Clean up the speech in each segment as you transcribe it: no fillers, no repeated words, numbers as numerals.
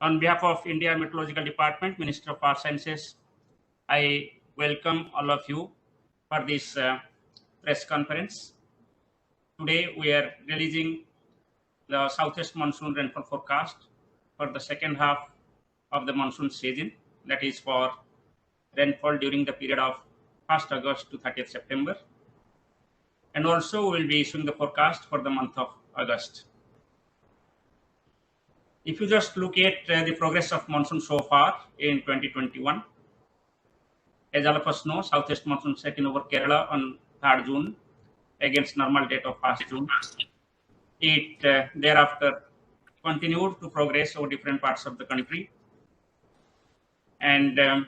On behalf of India Meteorological Department, Minister of Earth Sciences, I welcome all of you for this press conference. Today we are releasing the southwest monsoon rainfall forecast for the second half of the monsoon season, that is for rainfall during the period of 1st August to 30th September. And also we will be issuing the forecast for the month of August. If you just look at the progress of monsoon so far in 2021, as all of us know, southwest monsoon set in over Kerala on 3rd June against normal date of 1st June. It thereafter continued to progress over different parts of the country. And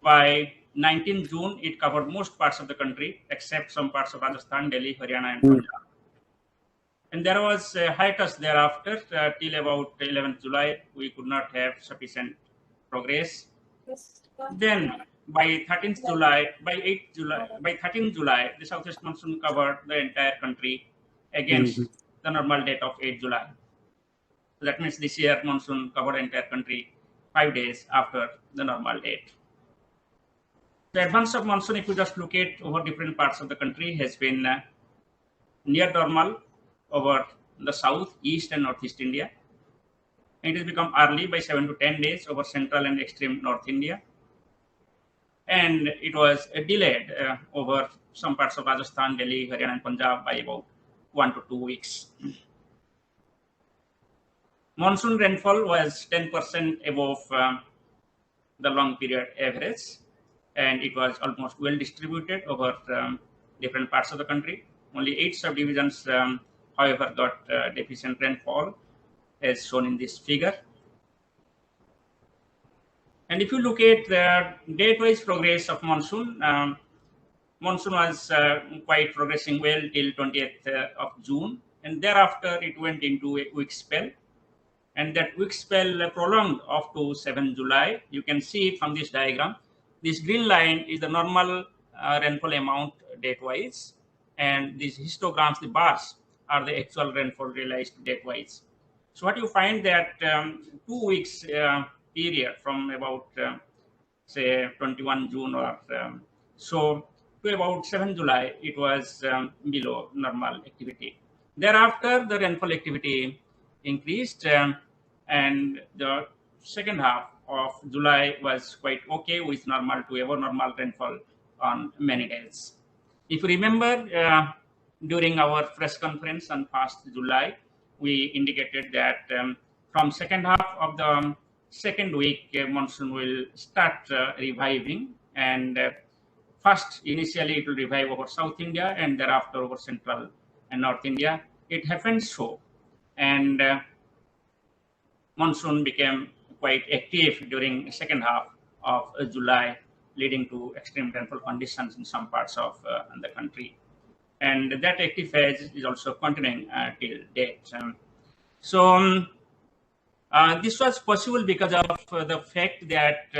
by 19th June, it covered most parts of the country except some parts of Rajasthan, Delhi, Haryana, and Punjab. And there was a hiatus thereafter till about 11th July. We could not have sufficient progress. Then by 13th July, by 13th July, the southwest monsoon covered the entire country against the normal date of 8th July. So that means this year monsoon covered the entire country 5 days after the normal date. The advance of monsoon, if you just look at over different parts of the country, has been near normal over the south, east, and northeast India. It has become early by 7 to 10 days over central and extreme North India. And it was delayed over some parts of Rajasthan, Delhi, Haryana, and Punjab by about 1 to 2 weeks. Monsoon rainfall was 10% above the long period average, and it was almost well distributed over different parts of the country. Only 8 subdivisions, however, got deficient rainfall, as shown in this figure. And if you look at the date-wise progress of monsoon, monsoon was quite progressing well till 20th of June, and thereafter it went into a weak spell. And that weak spell prolonged up to 7th July. You can see it from this diagram. This green line is the normal rainfall amount date-wise, and these histograms, the bars, are the actual rainfall realized date-wise. So what you find that 2 weeks period from about say 21 June or so to about 7th July, it was below normal activity. Thereafter, the rainfall activity increased, and the second half of July was quite okay with normal to above normal rainfall on many days. If you remember, during our press conference on 1st July, we indicated that from second half of the second week, monsoon will start reviving, and first initially it will revive over South India and thereafter over Central and North India. It happened so, and monsoon became quite active during the second half of July, leading to extreme rainfall conditions in some parts of the country. And that active phase is also continuing till date. This was possible because of the fact that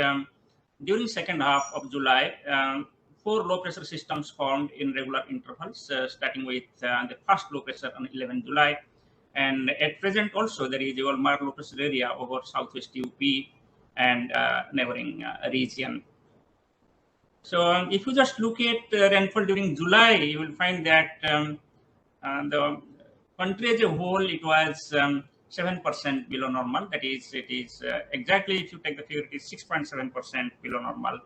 during second half of July, 4 low pressure systems formed in regular intervals, starting with the first low pressure on 11th July. And at present also there is a marked low pressure area over southwest UP and neighboring region. So if you just look at rainfall during July, you will find that the country as a whole, it was 7% below normal. That is, it is exactly, if you take the figure, it is 6.7% below normal.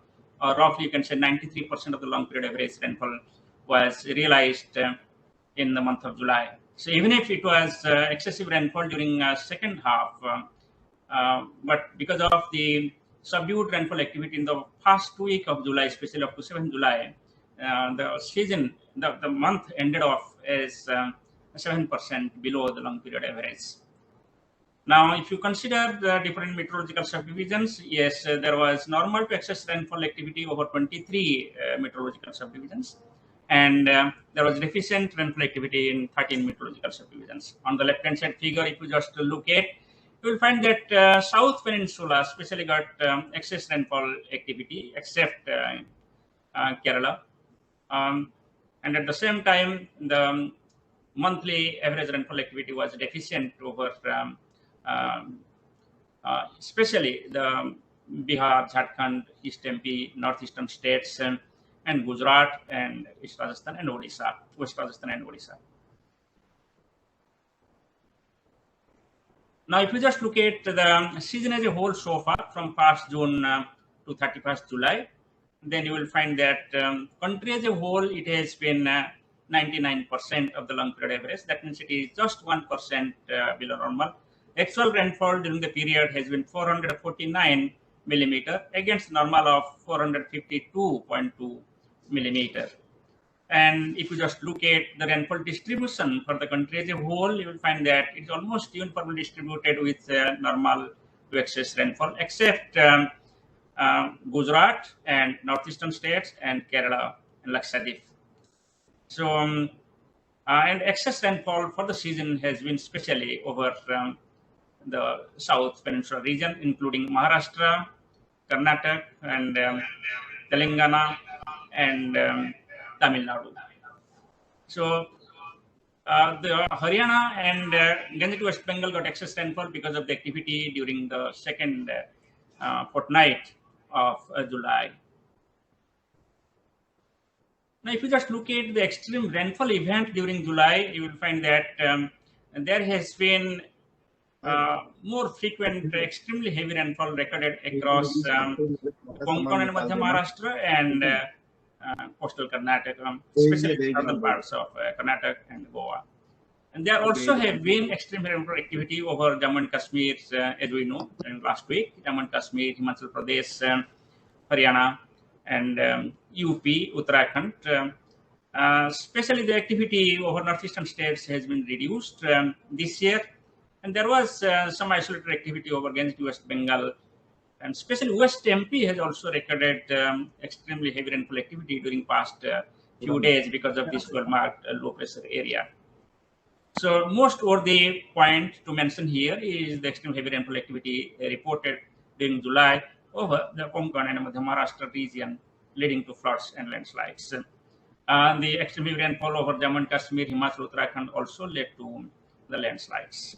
Or roughly, you can say 93% of the long period average rainfall was realized in the month of July. So even if it was excessive rainfall during second half, but because of the subdued rainfall activity in the first week of July, especially up to 7th July, the season, the month ended off as 7% below the long period average. Now, if you consider the different meteorological subdivisions, yes, there was normal to excess rainfall activity over 23 meteorological subdivisions, and there was deficient rainfall activity in 13 meteorological subdivisions. On the left-hand side figure, if you just look at, you will find that South Peninsula especially got excess rainfall activity, except Kerala. And at the same time, the monthly average rainfall activity was deficient over especially the Bihar, Jharkhand, East MP, northeastern states, and Gujarat, and East Rajasthan and Odisha, West Rajasthan and Odisha. Now, if you just look at the season as a whole so far, from 1st June to 31st July, then you will find that country as a whole, it has been 99% of the long period average. That means it is just 1% below normal. Actual rainfall during the period has been 449 millimeter against normal of 452.2 millimeter. And if you just look at the rainfall distribution for the country as a whole, you will find that it's almost uniformly distributed with normal to excess rainfall, except Gujarat and northeastern states and Kerala and Lakshadweep. So, and excess rainfall for the season has been especially over the South Peninsula region, including Maharashtra, Karnataka, and Telangana, and Tamil Nadu. So, the Haryana and Ganges to West Bengal got excess rainfall because of the activity during the second fortnight of July. Now, if you just look at the extreme rainfall event during July, you will find that there has been more frequent, extremely heavy rainfall recorded across Konkan and Madhya Maharashtra and coastal Karnataka, especially southern parts of Karnataka and Goa. And there also have been extreme rainfall activity over Jammu and Kashmir, as we know, in last week. Jammu and Kashmir, Himachal Pradesh, Haryana, and UP, Uttarakhand. Especially the activity over northeastern states has been reduced this year. And there was some isolated activity over Ganges to West Bengal. And especially West MP has also recorded extremely heavy rainfall activity during past few days because of this well-marked low pressure area. So most worthy point to mention here is the extreme heavy rainfall activity reported during July over the Konkan and Madhya Maharashtra region, leading to floods and landslides. The extreme heavy rainfall over Jammu and Kashmir, Himachal, Uttarakhand also led to the landslides.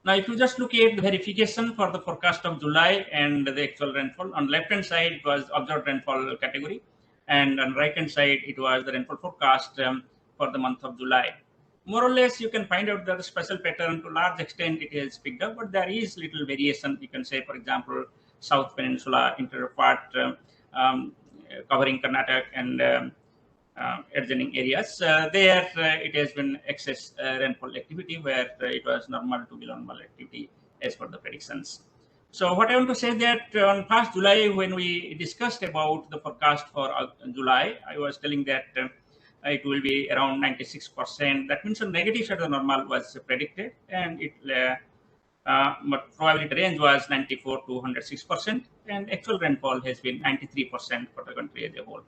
Now, if you just look at the verification for the forecast of July and the actual rainfall, on left-hand side it was observed rainfall category, and on right-hand side it was the rainfall forecast for the month of July. More or less, you can find out that the special pattern to large extent it is picked up, but there is little variation. You can say, for example, South Peninsula interior part covering Karnataka and adjoining areas. There it has been excess rainfall activity where it was normal to below normal activity as per the predictions. So what I want to say that on 1st July, when we discussed about the forecast for July, I was telling that it will be around 96%. That means the negative side of the normal was predicted, and it but probability range was 94 to 106%, and actual rainfall has been 93% for the country as a whole.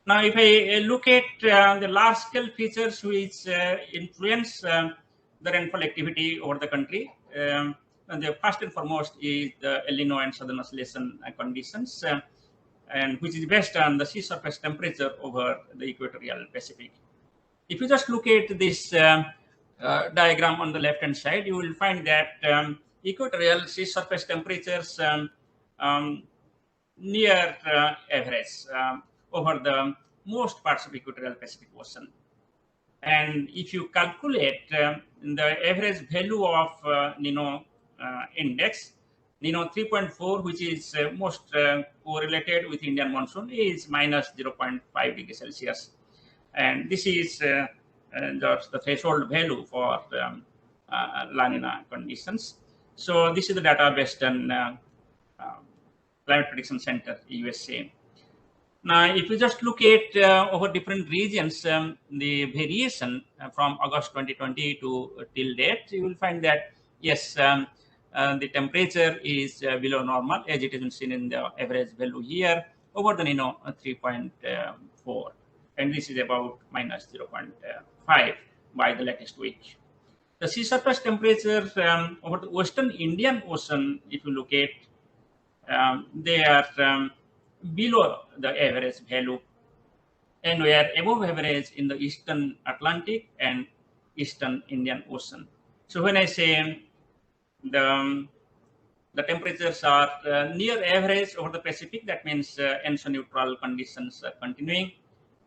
Now, if I look at the large-scale features which influence the rainfall activity over the country, and the first and foremost is the El Nino and Southern Oscillation conditions, and which is based on the sea surface temperature over the equatorial Pacific. If you just look at this diagram on the left-hand side, you will find that equatorial sea surface temperatures near average over the most parts of equatorial Pacific Ocean. And if you calculate the average value of Nino index, Nino 3.4, which is most correlated with Indian monsoon, is minus 0.5 degrees Celsius. And this is just the threshold value for La Nina conditions. So this is the data based on Climate Prediction Center, USA. Now, if you just look at over different regions, the variation from August 2020 to till date, you will find that, yes, the temperature is below normal, as it is seen in the average value here, over the Nino 3.4. And this is about minus 0.5 by the latest week. The sea surface temperature over the Western Indian Ocean, if you look at, they are below the average value, and we are above average in the Eastern Atlantic and Eastern Indian Ocean. So when I say the temperatures are near average over the Pacific, that means ENSO neutral conditions are continuing.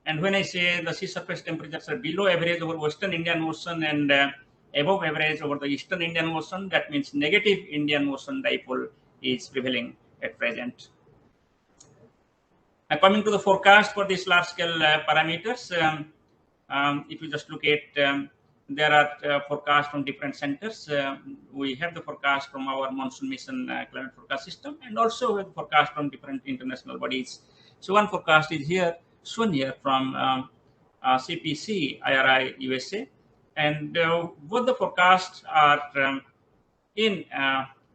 And when I say the sea surface temperatures are below average over Western Indian Ocean and above average over the Eastern Indian Ocean, that means negative Indian Ocean dipole is prevailing at present. Coming to the forecast for these large scale parameters, if you just look at, there are forecasts from different centers. We have the forecast from our monsoon mission climate forecast system, and also we have the forecast from different international bodies. So one forecast is here, shown here from CPC, IRI, USA, and both the forecasts are in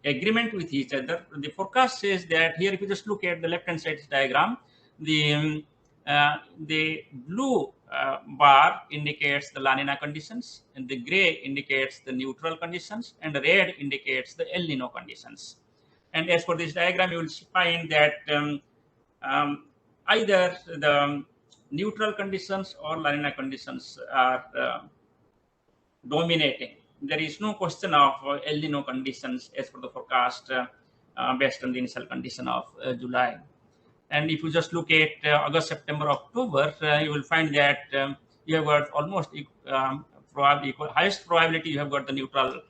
agreement with each other. The forecast says that here, if you just look at the left-hand side diagram, the blue bar indicates the La Nina conditions, and the gray indicates the neutral conditions, and the red indicates the El Nino conditions. And as for this diagram, you will find that either the neutral conditions or La Nina conditions are dominating. There is no question of El Nino conditions as per the forecast based on the initial condition of July. And if you just look at August, September, October, you will find that you have got almost highest probability you have got the neutral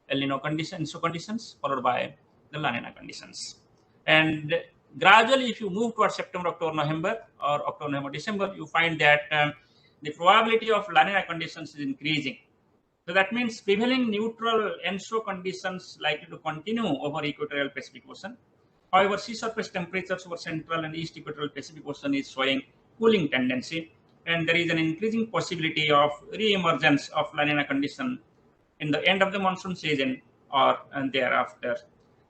El Nino conditions, followed by the La Nina conditions. And gradually, if you move towards September, October, November, or October, November, December, you find that the probability of La Nina conditions is increasing. So that means prevailing neutral ENSO conditions likely to continue over equatorial Pacific Ocean. However, sea surface temperatures over central and east equatorial Pacific Ocean is showing cooling tendency, and there is an increasing possibility of re-emergence of La Nina condition in the end of the monsoon season or thereafter.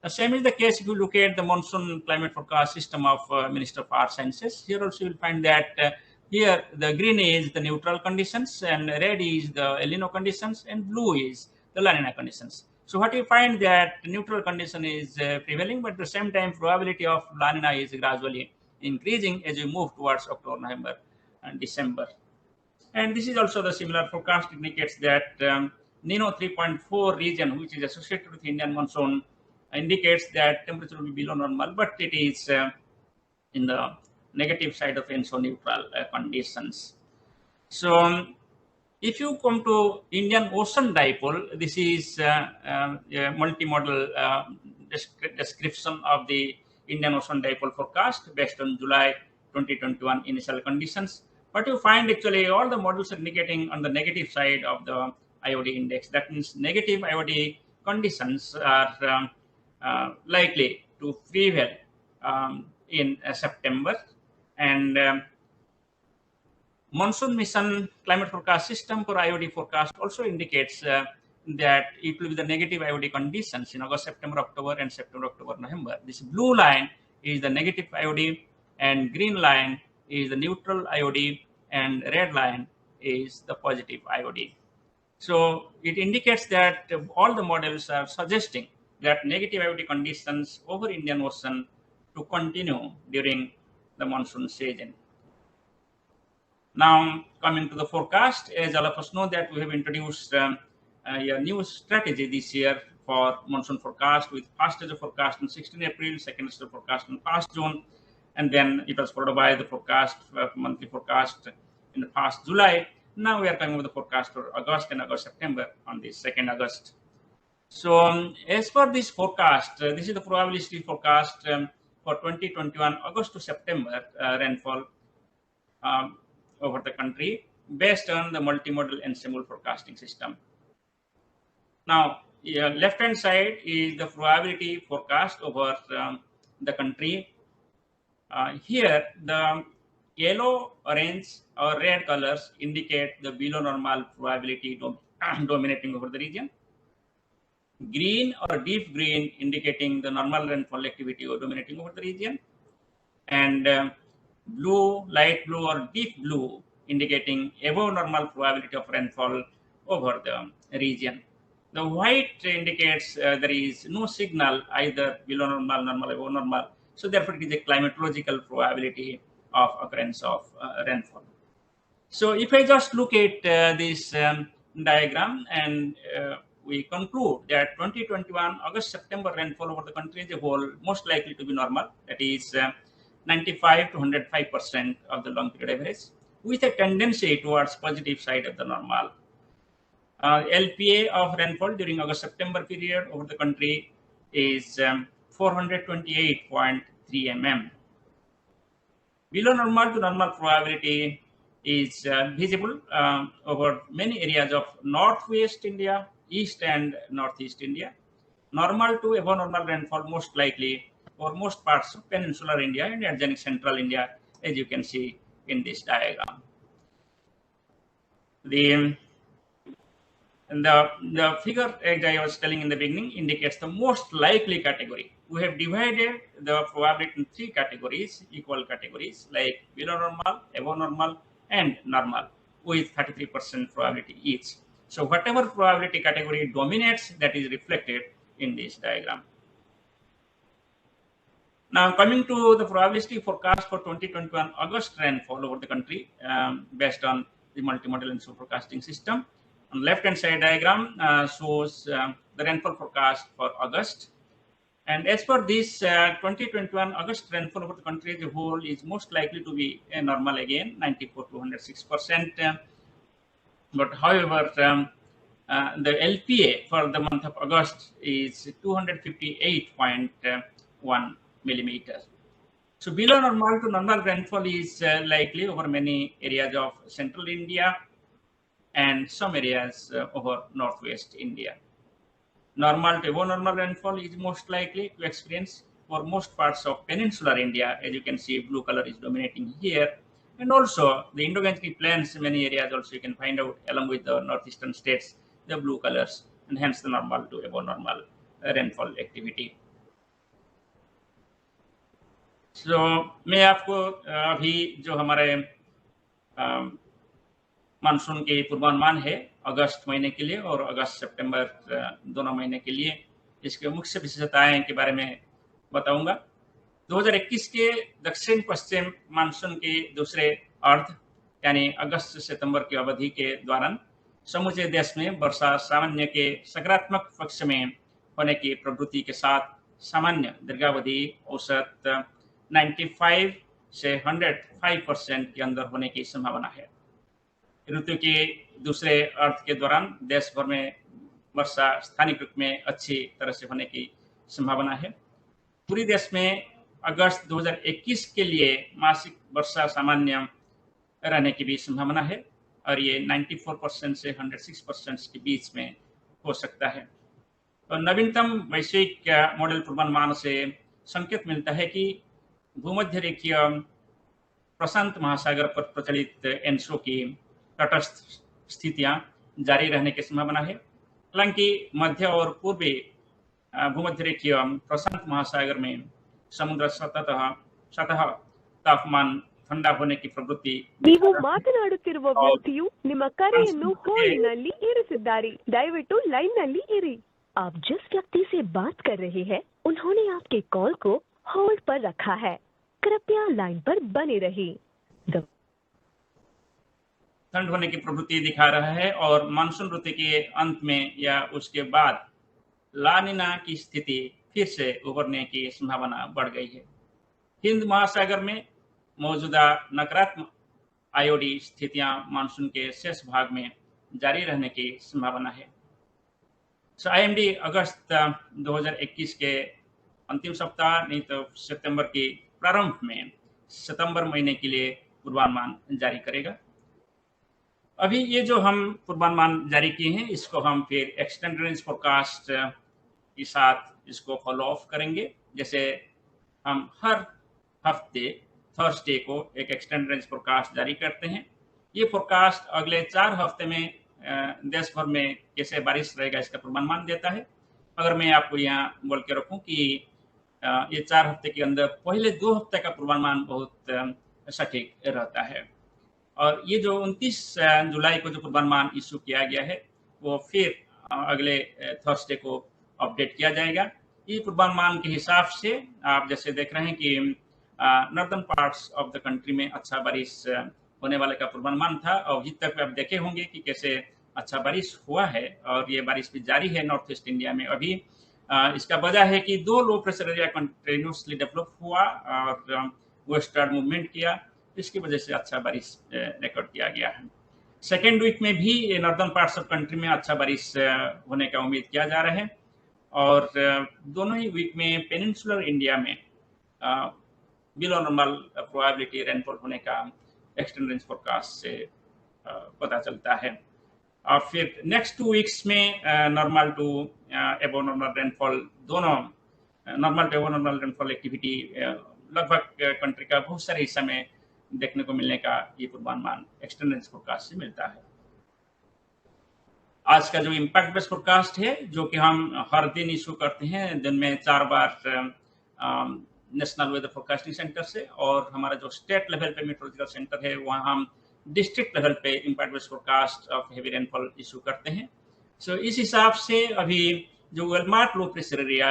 The same is the case if you look at the monsoon climate forecast system of Minister of Earth Sciences. Here also you will find that here the green is the neutral conditions, and red is the El Nino conditions, and blue is the La Nina conditions. So what you find that neutral condition is prevailing, but at the same time probability of La Nina is gradually increasing as you move towards October, November, and December. And this is also the similar forecast indicates that Nino 3.4 region, which is associated with Indian monsoon, indicates that temperature will be below normal, but it is in the negative side of ENSO neutral conditions. So if you come to Indian Ocean dipole, this is a multimodal description of the Indian Ocean dipole forecast based on July 2021 initial conditions. But you find actually all the models are indicating on the negative side of the IOD index. That means negative IOD conditions are likely to prevail in September. And monsoon mission climate forecast system for IOD forecast also indicates that it will be the negative IOD conditions in August, September, October, and September, October, November. This blue line is the negative IOD, and green line is the neutral IOD, and red line is the positive IOD. So it indicates that all the models are suggesting that negative IOD conditions over Indian Ocean to continue during the monsoon season. Now, coming to the forecast, as all of us know that we have introduced a new strategy this year for monsoon forecast, with first stage of forecast on 16 April, second stage of forecast on 1st June, and then it was followed by the forecast, monthly forecast in the 1st July. Now we are coming with the forecast for August and August, September on the 2nd August. So as for this forecast, this is the probabilistic forecast for 2021 August to September rainfall over the country based on the multimodal ensemble forecasting system. Now, left-hand side is the probability forecast over the country. Here, the yellow, orange, or red colors indicate the below normal probability dominating over the region. Green or deep green indicating the normal rainfall activity or dominating over the region. And blue, light blue, or deep blue indicating above normal probability of rainfall over the region. The white indicates there is no signal either below normal, normal, above normal. So therefore, it is a climatological probability of occurrence of rainfall. So if I just look at this diagram, and we conclude that 2021 August-September rainfall over the country as a whole most likely to be normal, that is 95 to 105% of the long period average, with a tendency towards positive side of the normal. LPA of rainfall during August-September period over the country is 428.3 mm. Below normal to normal probability is visible over many areas of northwest India, east and northeast India. Normal to above normal rainfall most likely over most parts of peninsular India and adjacent central India, as you can see in this diagram. The figure, as I was telling in the beginning, indicates the most likely category. We have divided the probability in three categories, equal categories, like below normal, above normal, and normal, with 33% probability each. So whatever probability category dominates, that is reflected in this diagram. Now coming to the probability forecast for 2021 August rainfall over the country based on the multimodal and forecasting system. On left-hand side diagram shows the rainfall forecast for August. And as per this, 2021 August rainfall over the country as a whole is most likely to be normal again, 94 to 106%. But however, the LPA for the month of August is 258.1 millimeters. So below normal to normal rainfall is likely over many areas of central India and some areas over northwest India. Normal to above normal rainfall is most likely to experience for most parts of peninsular India. As you can see, blue color is dominating here. And also the Indo-Gangetic plains, many areas also you can find out along with the northeastern states, the blue colors, and hence the normal to above normal rainfall activity. So मैं आपको अभी जो हमारे monsoon के पूर्वानुमान है अगस्त महीने के लिए और अगस्त सितंबर दोनों महीने के लिए, इसके मुख्य विशेषताएं के बारे में बताऊंगा। 2021 के दक्षिण पश्चिम मानसून के दूसरे अर्ध यानी अगस्त से सितंबर की अवधि के दौरान समूचे देश में वर्षा सामान्य के सकारात्मक पक्ष में होने की प्रवृत्ति के साथ सामान्य दीर्घावधि औसत 95 से 105% के अंदर होने की संभावना है। ऋतु के दूसरे अर्ध के दौरान देश भर में वर्षा स्थानिक रूप में अच्छी तरह से होने की संभावना है। पूरी देश में अगस्त 2021 के लिए मासिक वर्षा सामान्य रहने की भी संभावना है और ये 94% से 106% के बीच में हो सकता है। और नवीनतम वैश्विक मॉडल पूर्वानुमान से संकेत मिलता है कि भूमध्य रेखीय प्रशांत महासागर पर प्रचलित एनसो की तटस्थ स्थितियां जारी रहने की संभावना है। हालांकि मध्य और पूर्वी भूमध्य रेखीय प्रशांत महासागर में समुद्र सतह तापमान ठंडा होने की प्रवृत्ति ನೀವು ಮಾತನಾಡುತ್ತಿರುವ ವ್ಯಕ್ತಿಯು ನಿಮ್ಮ ಕರೆಯನ್ನು ಹೋಲ್ಡ್ನಲ್ಲಿ ಇರಿಸಿದ್ದಾರೆ, ದಯವಿಟ್ಟು ಲೈನ್ನಲ್ಲಿ ಇರಿ। आप जिस व्यक्ति से बात कर रहे हैं उन्होंने आपके कॉल को होल्ड पर रखा है, कृपया लाइन पर बने रहिए। ठंड होने की प्रवृत्ति दिखा रहा है और मानसून ऋतु के अंत में या उसके बाद लानिना की स्थिति फिर से उभरने की संभावना बढ़ गई है। हिंद महासागर में मौजूदा नकारात्मक आयोडी स्थितियां मानसून के शेष भाग में जारी रहने की संभावना है। IMD अगस्त 2021 के अंतिम सप्ताह नहीं तो सितंबर के प्रारंभ में सितंबर महीने के लिए पूर्वानुमान जारी करेगा। अभी ये जो हम पूर्वानुमान जारी किए हैं इसको हम फिर एक्सटेंडेड रेंज फोरकास्ट के साथ इसको फॉलो अप करेंगे। जैसे हम हर हफ्ते थर्सडे को एक एक्सटेंडेड रेंज फोरकास्ट जारी करते हैं। ये फोरकास्ट अगले 4 हफ्ते में देश भर में कैसे बारिश रहेगा इसका पूर्वानुमान देता है। अगर मैं आपको यहाँ बोल के रखूँ कि ये 4 हफ्ते के अंदर पहले 2 हफ्ते का पूर्वानुमान बहुत सटीक रहता है। और ये जो 29 जुलाई को जो पूर्वानुमान इशू किया गया है वो फिर अगले थर्सडे को अपडेट किया जाएगा। ये पूर्वानुमान के हिसाब से आप जैसे देख रहे हैं कि northern parts of the country में अच्छा बारिश होने वाले का पूर्वानुमान था और अभी तक आप देखे होंगे कि कैसे अच्छा बारिश हुआ है और ये बारिश भी जारी है नॉर्थ ईस्ट इंडिया में अभी। इसका वजह है कि 2 लो प्रेशर एरिया कंटिन्यूसली डेवलप हुआ और वेस्टर्न मूवमेंट किया, इसकी वजह से अच्छा बारिश रिकॉर्ड किया गया है। सेकेंड वीक में भी नॉर्दर्न पार्ट्स ऑफ कंट्री में अच्छा बारिश होने का उम्मीद किया जा रहा है और दोनों ही वीक में पेनिनसुलर इंडिया में बिलो नॉर्मल प्रोबेबिलिटी रेनफॉल होने का एक्सटेंड रेंज फोरकास्ट से पता चलता है। और फिर नेक्स्ट 2 वीक्स में नॉर्मल टू एबो नॉर्मल रेनफॉल, दोनों नॉर्मल टू एबो नॉर्मल रेनफॉल एक्टिविटी लगभग कंट्री का बहुत सारे हिस्सा में देखने को मिलने का ये पूर्वानुमान एक्सटेंड रेंज फोरकास्ट से मिलता है। आज का जो इम्पैक्ट बेस्ड फोरकास्ट है, जो कि हम हर दिन इशू करते हैं, दिन में 4 बार नेशनल वेदर फोरकास्टिंग सेंटर से, और हमारा जो स्टेट लेवल पे मेट्रोलॉजिकल सेंटर है वहाँ हम डिस्ट्रिक्ट लेवल पे impact based forecast of heavy rainfall issue करते हैं। सो इस हिसाब से अभी जो well marked low pressure area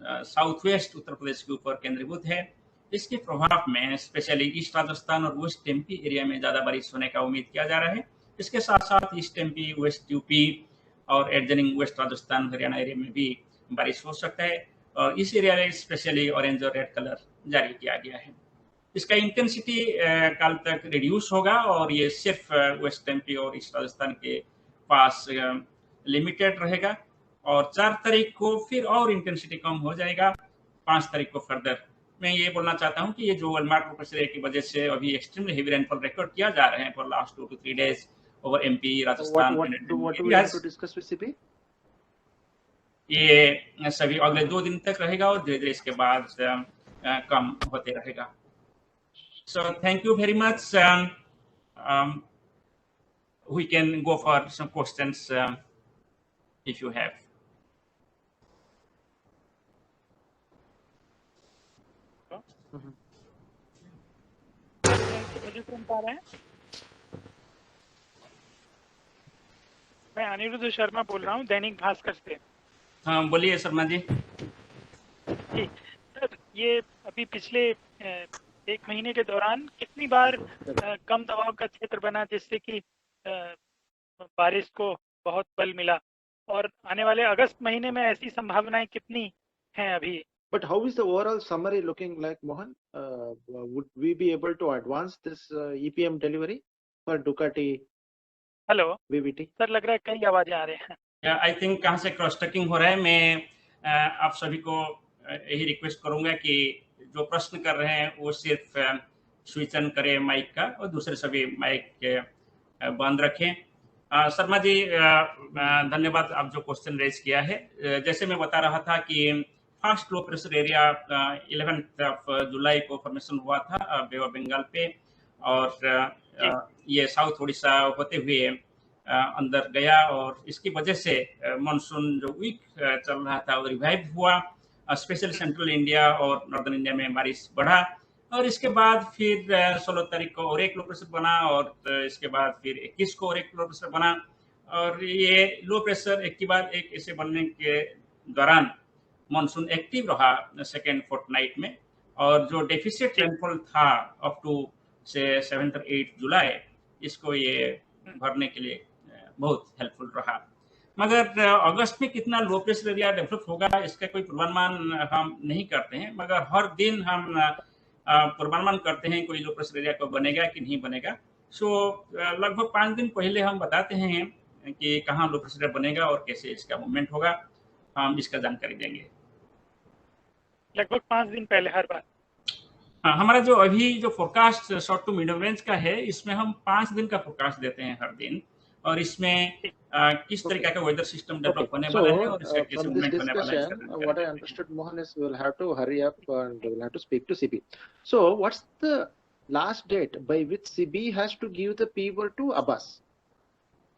south west Uttar Pradesh के ऊपर केंद्रीभूत है, इसके प्रभाव में स्पेशली ईस्ट राजस्थान और वेस्ट एमपी एरिया में ज़्यादा बारिश होने का उम्मीद किया जा रहा है। इसके साथ साथ ईस्ट एमपी, वेस्ट यूपी और adjoining west Rajasthan Haryana area में भी बारिश हो सकता है और इस एरिया में स्पेशली ऑरेंज और रेड कलर जारी किया गया है। इसका इंटेंसिटी कल तक रिड्यूस होगा और ये सिर्फ वेस्ट एमपी और ईस्ट राजस्थान के पास लिमिटेड रहेगा और 4 तारीख को फिर और इंटेंसिटी कम हो जाएगा, 5 तारीख को फर्दर। मैं ये बोलना चाहता हूँ कि ये जो वेलमार्क लो प्रेशर एरिया की वजह से अभी एक्सट्रीमली हेवी रेनफॉल रिकॉर्ड किया जा रहे हैं for last 2 to 3 days over MP, Rajasthan. ये सभी अगले 2 दिन तक रहेगा और धीरे धीरे इसके बाद कम होते रहेगा। So thank you very much. We can go for some questions if you have. मैं अनिरुद्ध शर्मा बोल रहा हूँ दैनिक भास्कर से। हाँ बोलिए शर्मा जी। जी सर, ये अभी पिछले 1 महीने के दौरान कितनी बार कम दबाव का क्षेत्र बना जिससे कि बारिश को बहुत बल मिला, और आने वाले अगस्त महीने में ऐसी संभावनाएं कितनी हैं अभी? But how is the overall summary looking like, Mohan? Would we be able to advance this EPM delivery for Ducati? Hello VVT? Sir, लग रहा है कई आवाजें आ रहे हैं। आई थिंक कहाँ से क्रॉस टकिंग हो रहा है। मैं आप सभी को यही रिक्वेस्ट करूंगा कि जो प्रश्न कर रहे हैं वो सिर्फ स्विच ऑन करें माइक का और दूसरे सभी माइक बंद रखें। शर्मा जी धन्यवाद, आप जो क्वेश्चन रेज किया है। जैसे मैं बता रहा था कि फर्स्ट लो प्रेशर एरिया 11 जुलाई को फॉर्मेशन हुआ था बे ऑफ बंगाल पे और ये साउथ उड़ीसा होते हुए अंदर गया और इसकी वजह से मानसून जो वीक चल रहा था वो रिवाइव हुआ। स्पेशल सेंट्रल इंडिया और नॉर्दर्न इंडिया में बारिश बढ़ा और इसके बाद फिर 16 तारीख को और एक लो प्रेशर बना और इसके बाद फिर 21 को और एक लो प्रेशर बना और ये लो प्रेशर एक के बाद एक ऐसे बनने के दौरान मानसून एक्टिव रहा सेकेंड फोर्टनाइट में और जो डेफिसिट रेनफॉल था अप टू से 7 और 8 जुलाई, इसको ये भरने के लिए बहुत हेल्पफुल रहा। मगर अगस्त में कितना लो प्रेशर एरिया डेवलप होगा इसका कोई पूर्वानुमान हम नहीं करते हैं, मगर हर दिन हम पूर्वानुमान करते हैं कोई लो प्रेशर एरिया को बनेगा कि नहीं बनेगा। सो लगभग 5 दिन पहले हम बताते हैं कि कहाँ लो प्रेशर एरिया बनेगा और कैसे इसका मूवमेंट होगा, हम इसका जानकारी देंगे। लगभग 5 दिन पहले हर बार। हाँ, हमारा जो अभी जो forecast short to medium range का है इसमें हम 5 दिन का फोरकास्ट देते हैं हर दिन और इसमें किस तरीके का वेदर सिस्टम डेवलप होने वाला है और इसका कैसे मूवमेंट होने वाला है। What I understood, Mohan, is we'll have to hurry up and we'll have to speak to CB. So what's the last date by which CB has to give the paper to Abbas?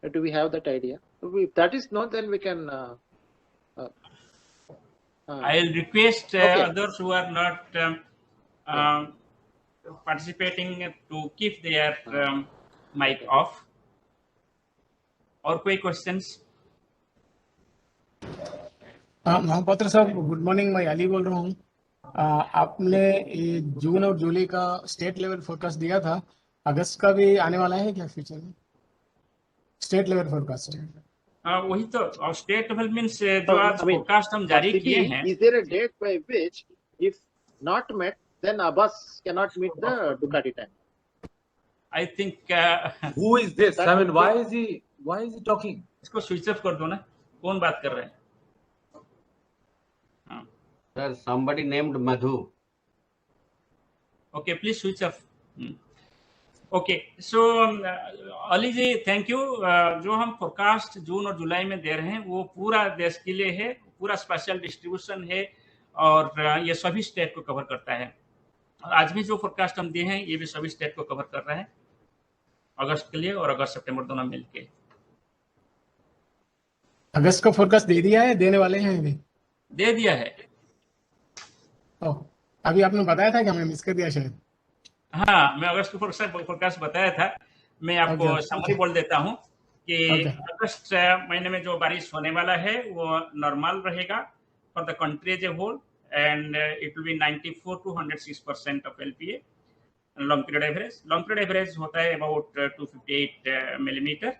Do we have that idea? If that is not, then we can I'll request others who are not participating to keep their mic off. और कोई questions? Mahapatra साहब good morning, मैं अली बोल रहा हूँ। आपने जून और जुलाई का स्टेट लेवल फोरकास्ट दिया था, अगस्त का भी आने वाला है क्या फ्यूचर में? State level forecast. वही तो स्टेट लेवल मीन्स जो No, आज I mean, फोरकास्ट हम for जारी किए CB, हैं। is there a date by which, if not met, then Abbas cannot meet the Ducati time? I think Who is this? That I mean, would why is he talking? इसको switch off कर दो ना, कौन बात कर रहे हैं? Sir, somebody named Madhu. Okay, please switch off. Okay, so Ali ji thank you. जो हम फोरकास्ट जून और जुलाई में दे रहे हैं वो पूरा देश के लिए है, पूरा स्पेशल डिस्ट्रीब्यूशन है और ये सभी स्टेट को कवर करता है। और आज भी जो फोरकास्ट हम दिए हैं ये भी सभी स्टेट को कवर कर रहे हैं अगस्त के लिए, और अगस्त सितंबर दोनों मिलके। अगस्त का फोरकास्ट दे दिया है, देने वाले हैं अभी? दे दिया है। ओह, अभी आपने बताया था कि हमने मिस कर दिया शायद। हाँ, मैं अगस्त का फोरकास्ट बताया था। मैं आपको समरी बोल देता हूँ कि अगस्त महीने में जो बारिश होने वाला है वो नॉर्मल रहेगा for the country as a whole, and it will be 94 to 106% of LPA long period average. Long period average होता है अबाउट 258 मिलीमीटर।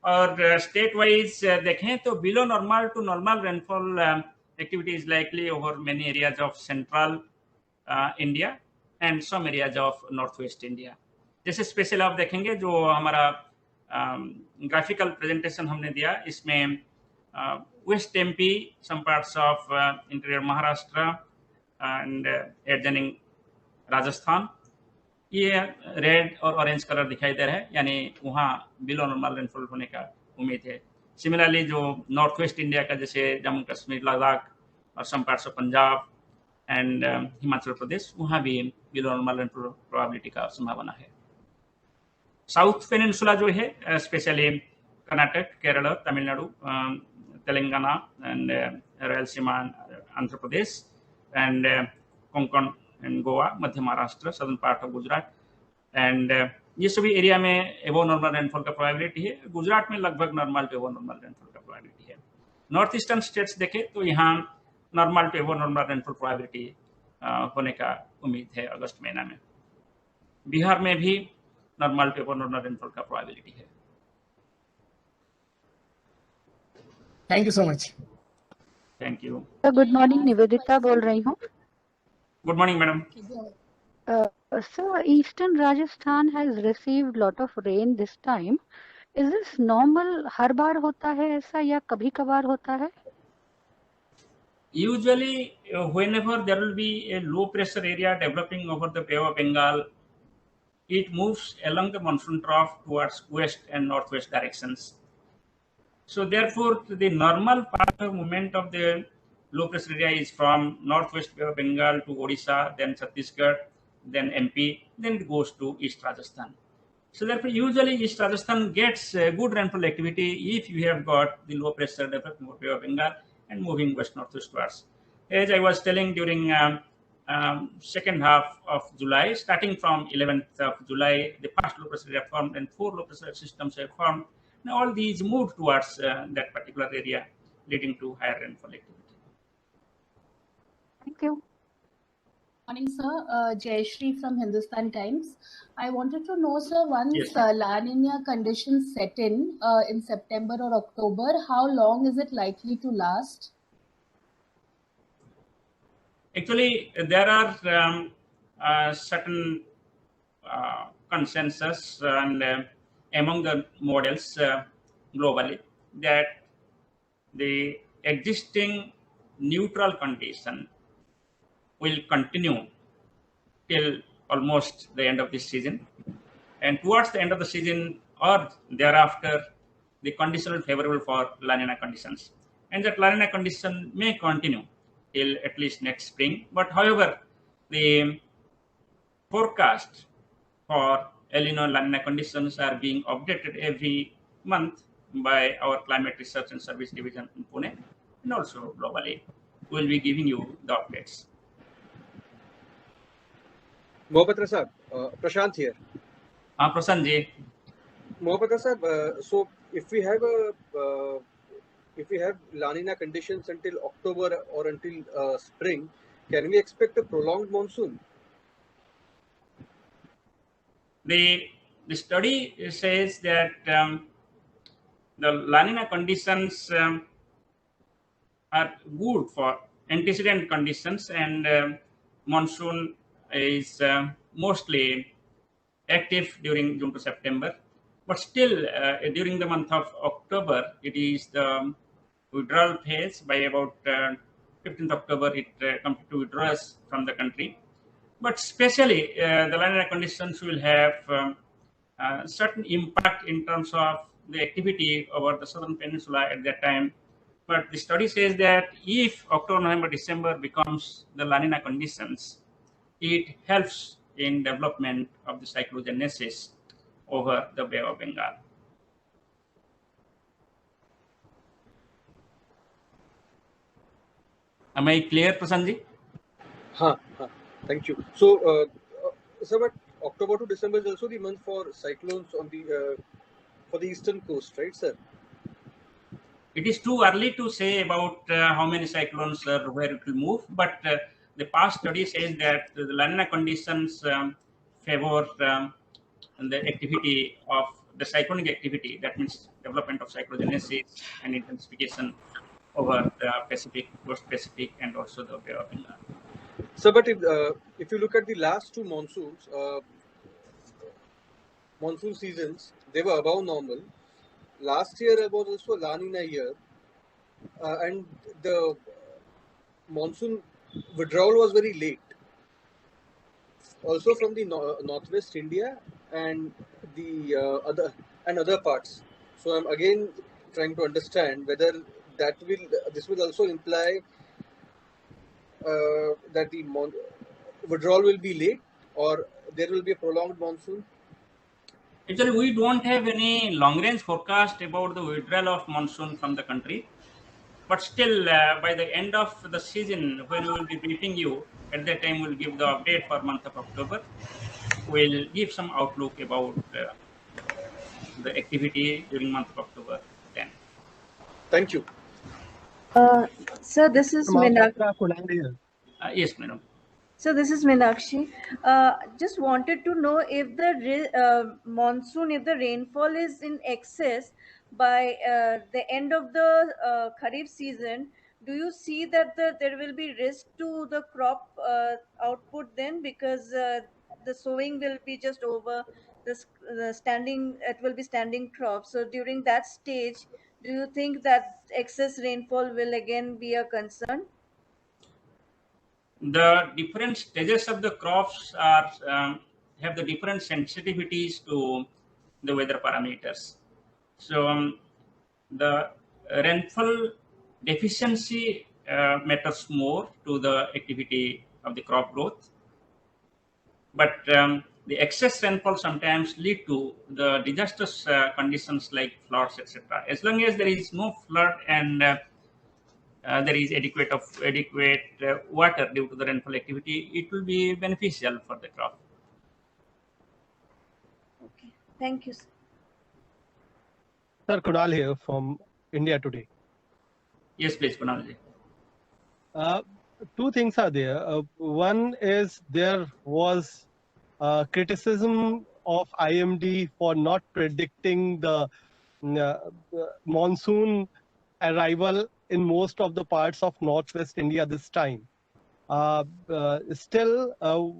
और स्टेट वाइज देखें तो below normal to normal rainfall activity is likely over many areas of central India and some areas of north west India. जैसे special आप देखेंगे जो हमारा ग्राफिकल प्रेजेंटेशन हमने दिया, इसमें west MP, some parts of interior Maharashtra and adjoining Rajasthan, ये red और ऑरेंज कलर दिखाई दे रहा है, यानी वहाँ बिलो नॉर्मल रेनफॉल होने का उम्मीद है। सिमिलरली जो नॉर्थ वेस्ट इंडिया का जैसे जम्मू कश्मीर, लद्दाख और some parts of Punjab and Himachal Pradesh, वहाँ भी बिलो नॉर्मल रेनफॉल प्रोबेबिलिटी का संभावना है। साउथ पेनिनसुला जो है specially Karnataka, Kerala, Tamil Nadu, Telangana and Rayalaseema, Andhra Pradesh and Konkan and Goa, Madhya Maharashtra, southern part of Gujarat and ये सभी एरिया में एबो नॉर्मल रेनफॉल का प्रोबेबिलिटी है। गुजरात में लगभग नॉर्मल टू एबो नॉर्मल रेनफॉल का प्रोबेबिलिटी है। नॉर्थ ईस्टर्न स्टेट्स देखें तो यहाँ नॉर्मल टू एबो नॉर्मल रेनफॉल प्रोबेबिलिटी होने का उम्मीद है अगस्त महीना में। बिहार में भी नॉर्मल टू एबो नॉर्मल रेनफॉल का प्रोबेबिलिटी है। Thank you so much. Thank you. Good morning, Nivedita बोल रही हूँ। Good morning madam. So Eastern Rajasthan has received lot of rain this time. Is this normal? हर बार होता है ऐसा या कभी कभार होता है? Usually, whenever there will be a low pressure area developing over the Bay of Bengal, it moves along the monsoon trough towards west and northwest directions. So therefore, the normal path of movement of the low pressure area is from northwest Bay of Bengal to Odisha, then Chhattisgarh, then MP, then it goes to East Rajasthan. So therefore, usually East Rajasthan gets good rainfall activity if you have got the low pressure developing over Bay of Bengal and moving west northwestwards. As I was telling during second half of July, starting from 11th of July, the past low pressure area formed and 4 low pressure systems have formed. Now all these move towards that particular area, leading to higher rainfall activity. Thank you. Morning, sir. Jayashree from Hindustan Times. I wanted to know, sir, once Yes. La Nina conditions set in September or October, how long is it likely to last? Actually, there are certain consensus and among the models globally that the existing neutral condition will continue till almost the end of this season, and towards the end of the season or thereafter the condition will favorable for La Nina conditions, and that La Nina condition may continue till at least next spring. But however, the forecast for El Nino and La Nina conditions are being updated every month by our climate research and service division in Pune, and also globally. We will be giving you the updates. Mohapatra sir, Prashant here. Prashant ji. Mohapatra sir, so if we have La Nina conditions until October or until spring, can we expect a prolonged monsoon? The study says that the La Nina conditions are good for antecedent conditions, and monsoon is mostly active during June to September. But still, during the month of October, it is the withdrawal phase. By about 15th October, it completely withdraws from the country. But especially, the La Nina conditions will have certain impact in terms of the activity over the southern peninsula at that time. But the study says that if October, November, December becomes the La Nina conditions, it helps in development of the cyclogenesis over the Bay of Bengal. Am I clear, Prasanji? Thank you. So, sir, but October to December is also the month for cyclones on the for the eastern coast, right, sir? It is too early to say about how many cyclones or where it will move, but the past study says that the La Nina conditions favor the activity of the cyclonic activity. That means development of cyclogenesis and intensification over the Pacific, West Pacific, and also the Bay of Bengal. So, but if you look at the last two monsoons, monsoon seasons, they were above normal. Last year was also La Nina year, and the monsoon withdrawal was very late. Also from the northwest India and the other parts. So I'm again trying to understand whether this will also imply that the withdrawal will be late, or there will be a prolonged monsoon. Actually, we don't have any long-range forecast about the withdrawal of monsoon from the country. But still, by the end of the season, when we will be briefing you, at that time we'll give the update for month of October. We'll give some outlook about the activity during month of October then. Thank you. Sir, this is Meenakshi. Yes, madam. So this is Meenakshi. Just wanted to know if the monsoon, if the rainfall is in excess by the end of the Kharif season, do you see that there will be risk to the crop output then, because the sowing will be just over, it will be standing crop. So during that stage, do you think that excess rainfall will again be a concern? The different stages of the crops are have the different sensitivities to the weather parameters. So the rainfall deficiency matters more to the activity of the crop growth, but the excess rainfall sometimes lead to the disastrous conditions like floods, etc. As long as there is no flood and there is adequate water due to the rainfall activity, it will be beneficial for the crop. Okay, thank you, sir. Sir, Kunal here from India Today. Yes, please, Kunal. Two things are there. One is there was criticism of IMD for not predicting the monsoon arrival in most of the parts of Northwest India this time. Still,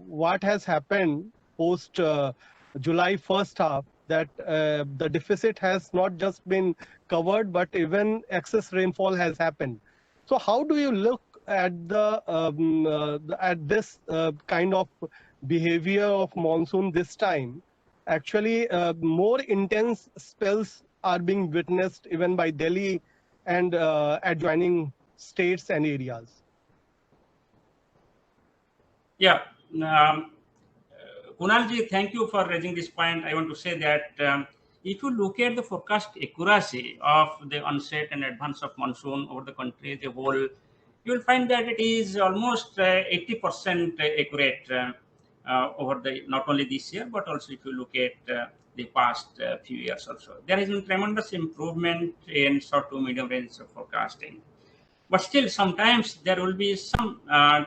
what has happened post July first half, that the deficit has not just been covered, but even excess rainfall has happened. So how do you look at at this kind of behavior of monsoon this time? Actually, more intense spells are being witnessed even by Delhi and adjoining states and areas. Yeah, Kunalji, thank you for raising this point. I want to say that if you look at the forecast accuracy of the onset and advance of monsoon over the country as a whole, you will find that it is almost 80% accurate over the not only this year, but also if you look at the past few years also. There has been tremendous improvement in short to medium range of forecasting. But still, sometimes there will be some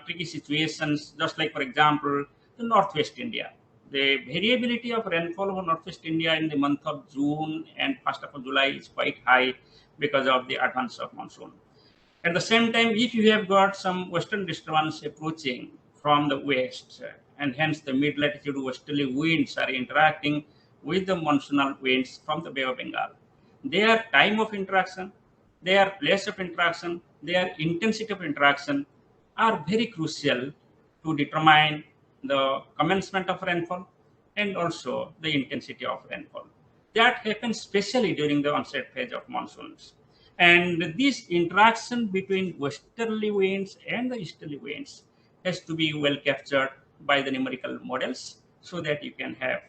tricky situations, just like, for example, the Northwest India. the variability of rainfall over Northwest India in the month of June and first half of July is quite high because of the advance of monsoon. At the same time, if you have got some western disturbance approaching from the west, and hence the mid-latitude westerly winds are interacting with the monsoonal winds from the Bay of Bengal, their time of interaction, their place of interaction, their intensity of interaction are very crucial to determine the commencement of rainfall and also the intensity of rainfall. That happens especially during the onset phase of monsoons. And this interaction between westerly winds and the easterly winds has to be well captured by the numerical models so that you can have.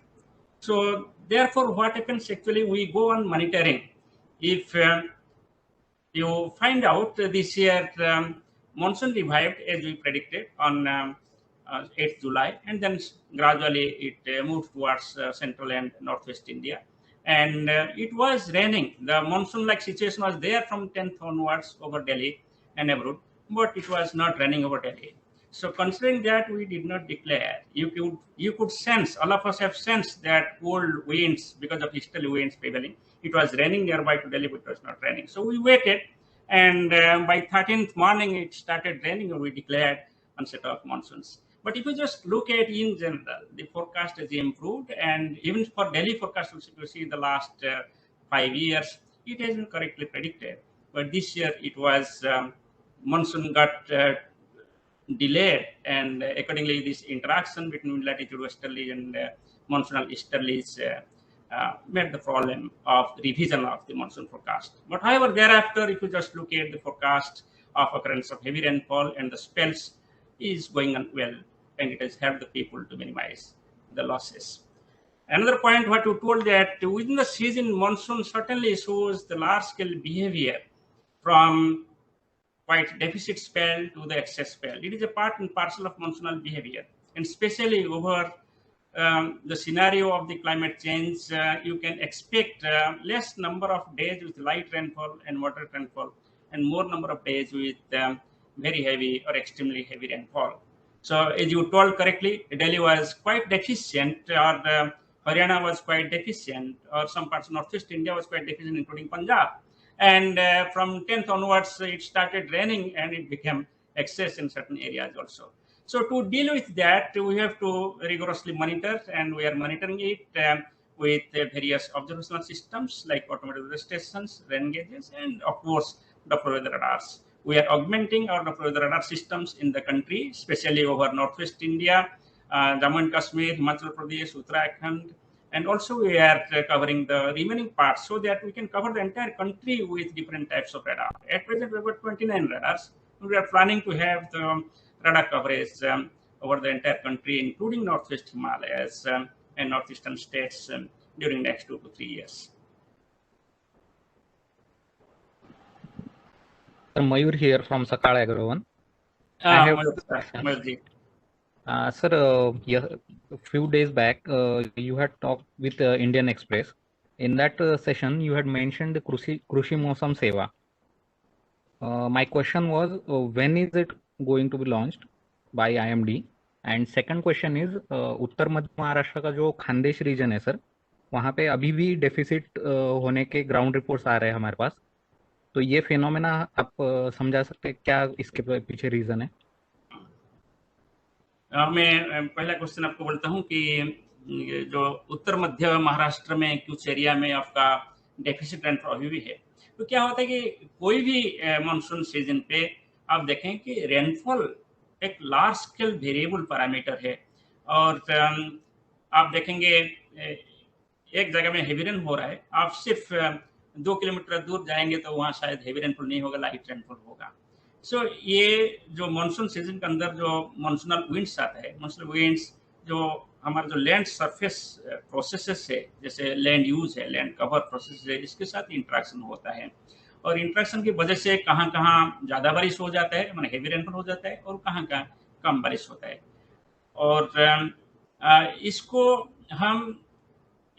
So therefore, what happens actually, we go on monitoring. If you find out this year monsoon revived as we predicted on 8th July, and then gradually it moved towards central and northwest India. And it was raining. The monsoon-like situation was there from 10th onwards over Delhi and abroad, but it was not raining over Delhi. So considering that we did not declare, you could sense, all of us have sensed that cold winds because of easterly winds prevailing. It was raining nearby to Delhi, but it was not raining. So we waited, and by 13th morning it started raining, and we declared onset of monsoons. But if you just look at in general, the forecast has improved, and even for Delhi forecast, if you see the last 5 years, it has been correctly predicted. But this year it was monsoon got delayed, and accordingly this interaction between latitude westerly and monsoonal easterlies made the problem of revision of the monsoon forecast. But however, thereafter, if you just look at the forecast of occurrence of heavy rainfall and the spells is going on well, and it has helped the people to minimize the losses. Another point what you told, that within the season, monsoon certainly shows the large scale behavior from quite deficit spell to the excess spell. It is a part and parcel of monsoonal behavior, and especially over the scenario of the climate change, you can expect less number of days with light rainfall and moderate rainfall, and more number of days with very heavy or extremely heavy rainfall. So as you told correctly, Delhi was quite deficient, or Haryana was quite deficient, or some parts of Northwest India was quite deficient, including Punjab. And from 10th onwards, it started raining and it became excess in certain areas also. So to deal with that, we have to rigorously monitor, and we are monitoring it with various observational systems like automated weather stations, rain gauges, and of course, Doppler weather radars. We are augmenting our Doppler weather radar systems in the country, especially over Northwest India, Jammu and Kashmir, Himachal Pradesh, Uttarakhand, and also we are covering the remaining parts so that we can cover the entire country with different types of radar. At present, we have got 29 radars. We are planning to have the radar coverage over the entire country, including Northwest Himalayas and northeastern states during the next 2 to 3 years. Mayur here from Sakal Agrovan. Sir, a few days back, you had talked with Indian Express. In that session, you had mentioned the Krushi Mosam Seva. My question was, when is it going to be launched by IMD? And second question is, उत्तर मध्य महाराष्ट्र का जो Khandesh reason है sir, वहाँ पे अभी भी deficit होने के ground reports आ रहे हैं हमारे पास. तो ये फिनोमेना आप समझा सकते हैं क्या इसके पीछे रीजन है? मैं पहला क्वेश्चन आपको बोलता हूँ कि जो उत्तर मध्य महाराष्ट्र में कुछ एरिया में आपका डेफिसिट रेनफॉल अभी भी है, तो क्या होता है कि कोई भी मानसून सीजन पे आप देखें कि रेनफॉल एक लार्ज स्केल वेरिएबल पैरामीटर है, और आप देखेंगे एक जगह में हेवी रेन हो रहा है, आप सिर्फ 2 किलोमीटर दूर जाएंगे तो वहाँ शायद हेवी रेनफॉल नहीं होगा, लाइट रेनफॉल होगा. सो ये जो मानसून सीजन के अंदर जो मानसूनल विंड्स आता है, मानसूनल विंड्स जो हमारा जो लैंड सरफेस प्रोसेसेस है, जैसे लैंड यूज है, लैंड कवर प्रोसेस है, इसके साथ इंटरेक्शन होता है, और इंटरेक्शन की वजह से कहाँ कहाँ ज़्यादा बारिश हो जाता है, माने हेवी रेनफॉल हो जाता है, और कहाँ कहाँ कम बारिश होता है. और इसको हम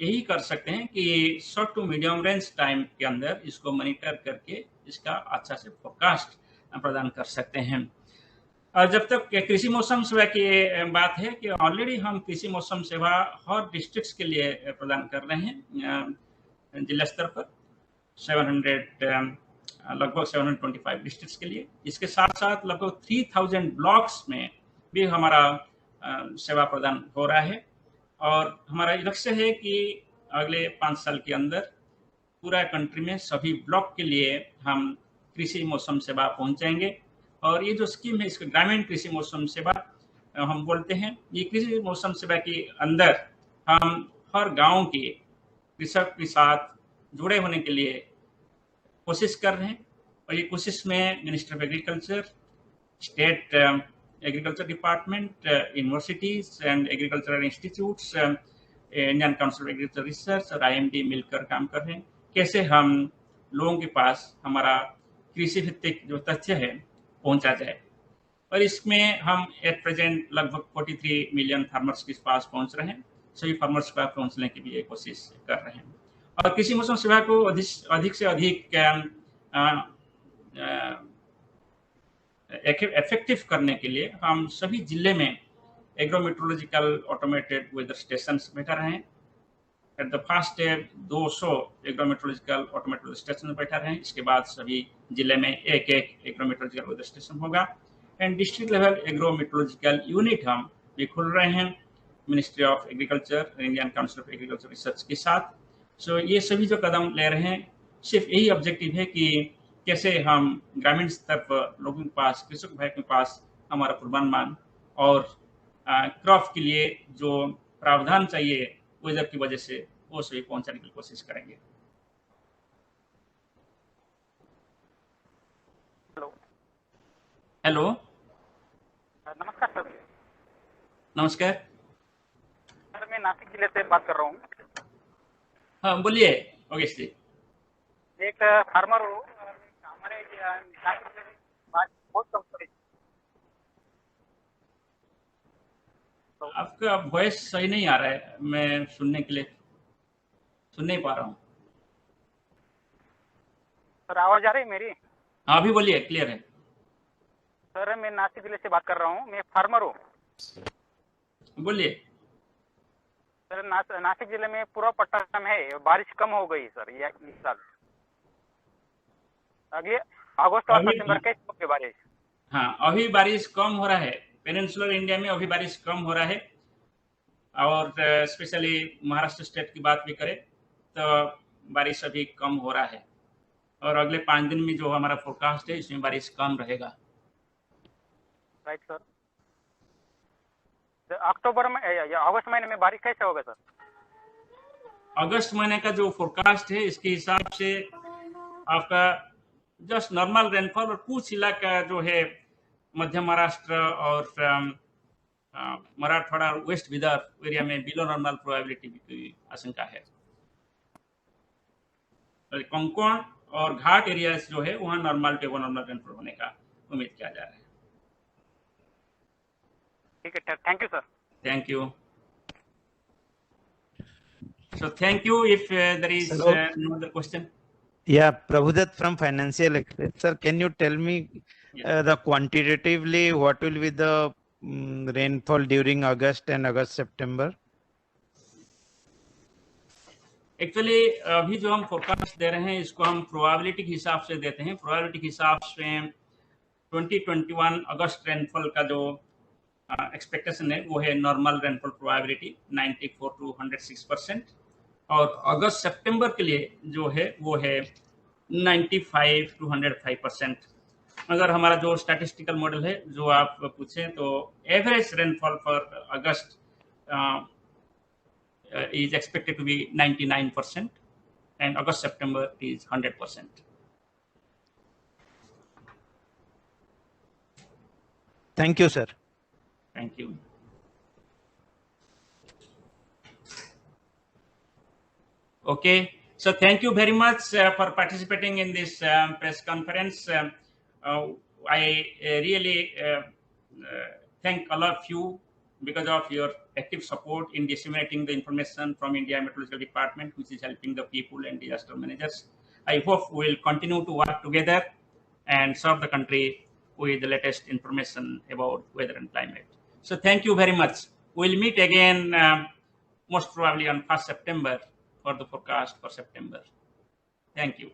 यही कर सकते हैं कि short to medium range time के अंदर इसको मॉनिटर करके इसका अच्छा से फोरकास्ट प्रदान कर सकते हैं. और जब तक कृषि मौसम सेवा की बात है कि ऑलरेडी हम कृषि मौसम सेवा हर डिस्ट्रिक्ट्स के लिए प्रदान कर रहे हैं जिला स्तर पर 700 लगभग 725 डिस्ट्रिक्ट्स के लिए। इसके साथ साथ लगभग 3000 ब्लॉक्स में भी हमारा सेवा प्रदान हो रहा है और हमारा लक्ष्य है कि अगले 5 साल के अंदर पूरा कंट्री में सभी ब्लॉक के लिए हम कृषि मौसम सेवा पहुंचाएंगे। और ये जो स्कीम है इसको ग्रामीण कृषि मौसम सेवा हम बोलते हैं। ये कृषि मौसम सेवा के अंदर हम हर गांव के कृषक के साथ जुड़े होने के लिए कोशिश कर रहे हैं और ये कोशिश में minister of agriculture, state agriculture department, universities and agricultural institutes, Indian council of agriculture research और IMD मिलकर काम कर रहे हैं। कैसे हम लोगों के पास हमारा कृषि भित्तिक जो तथ्य है पहुंचा जाए। और इसमें हम एट प्रेजेंट लगभग 43 मिलियन फार्मर्स के पास पहुंच रहे हैं। सभी फार्मर्स का पहुंचने की भी कोशिश कर रहे हैं और कृषि मौसम सेवा को अधिक से अधिक इफेक्टिव करने के लिए हम सभी जिले में एग्रोमेट्रोलॉजिकल ऑटोमेटेड वेदर स्टेशन बैठा रहे हैं। At the first step 200 एग्रोमेट्रोलॉजिकल automated station बैठा रहे हैं। इसके बाद सभी जिले में एक एग्रोमेट्रोलॉजिकल वेदर स्टेशन होगा एंड डिस्ट्रिक्ट लेवल एग्रोमेट्रोलॉजिकल यूनिट हम भी खुल रहे हैं ministry of agriculture, Indian council of agriculture research के साथ। सो ये सभी जो कदम ले रहे हैं सिर्फ यही ऑब्जेक्टिव है कि कैसे हम ग्रामीण स्तर पर लोगों के पास, कृषक भाई के पास हमारा पूर्वानुमान और क्रॉप के लिए जो प्रावधान चाहिए वेदर की वजह से वो सभी पहुंचाने की कोशिश करेंगे। हेलो, नमस्कार सर। नमस्कार सर, मैं नासिक जिले से बात कर रहा हूँ। हाँ बोलिए योगेश जी। एक फार्मर हूँ, हमारे नासिक जिले में बात बहुत कम पड़ी। आपका वॉइस सही नहीं आ रहा है, मैं सुन नहीं पा रहा हूँ। सर आवाज आ रही है मेरी? हाँ अभी बोलिए, क्लियर है। सर मैं नासिक जिले से बात कर रहा हूँ, मैं फार्मर हूँ। बोलिए। सर नासिक जिले में पूरा पट्टा में है, बारिश कम हो गई सर ये इस साल। अगले अगस्त और सितंबर कैसे होगी बारिश? हाँ अभी बारिश कम हो रहा है, पेनिनसुलर इंडिया में अभी बारिश कम हो रहा है और स्पेशली महाराष्ट्र स्टेट की बात भी करें तो बारिश अभी कम हो रहा है और अगले 5 दिन में जो हमारा फोरकास्ट है इसमें बारिश कम रहेगा। Right sir. अक्टूबर में या अगस्त महीने में बारिश कैसे होगा सर? अगस्त महीने का जो फोरकास्ट है इसके हिसाब से आपका जस्ट नॉर्मल रेनफॉल और कुछ इलाका जो है मध्य महाराष्ट्र और मराठवाड़ा और वेस्ट विदर्भ एरिया में बिलो नॉर्मल प्रोबेबिलिटी की आशंका है। कोंकण और घाट एरियाज जो है वहाँ नॉर्मल टू नॉर्मल रेनफॉल होने का उम्मीद किया जा रहा है। ठीक है, thank you sir. Thank you. So thank you. If there is no other question. Yeah, Prabhudat from Financial Express. Sir, can you tell me the quantitatively what will be the rainfall during August and August-September? Actually अभी जो हम forecast दे रहे हैं इसको हम probability के हिसाब से देते हैं। प्रोबेबिलिटी के हिसाब से 2021 अगस्त रेनफॉल का जो एक्सपेक्टेशन है वो है नॉर्मल रेनफॉल प्रोबेबिलिटी 94 to 106% और अगस्त सितंबर के लिए जो है वो है 95 to 105%। अगर हमारा जो स्टैटिस्टिकल मॉडल है जो आप पूछें तो average rainfall for August is expected to be 99% and August-September is 100%. Thank you, sir. Thank you. Okay, so thank you very much for participating in this press conference. I really thank all of you because of your active support in disseminating the information from India Meteorological Department, which is helping the people and disaster managers. I hope we will continue to work together and serve the country with the latest information about weather and climate. So thank you very much. We'll meet again most probably on 1st September for the forecast for September. Thank you.